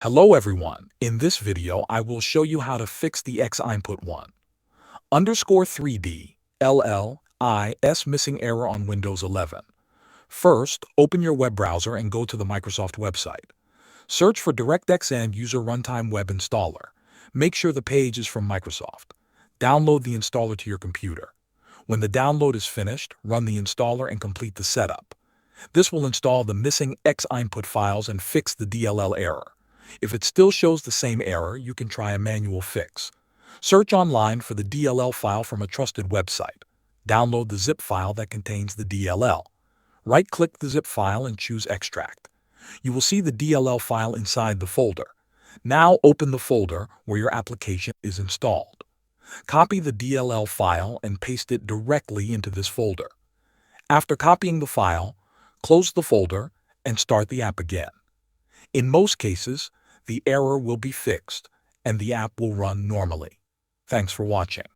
Hello everyone. In this video, I will show you how to fix the X input 1 underscore 3D LLIS missing error on Windows 11. First, open your web browser and go to the Microsoft website. Search for DirectX and User Runtime Web Installer. Make sure the page is from Microsoft. Download the installer to your computer. When the download is finished, run the installer and complete the setup. This will install the missing X input files and fix the DLL error. If it still shows the same error, you can try a manual fix. Search online for the DLL file from a trusted website. Download the zip file that contains the DLL. Right-click the zip file and choose Extract. You will see the DLL file inside the folder. Now open the folder where your application is installed. Copy the DLL file and paste it directly into this folder. After copying the file, close the folder and start the app again. In most cases, the error will be fixed and the app will run normally. Thanks for watching.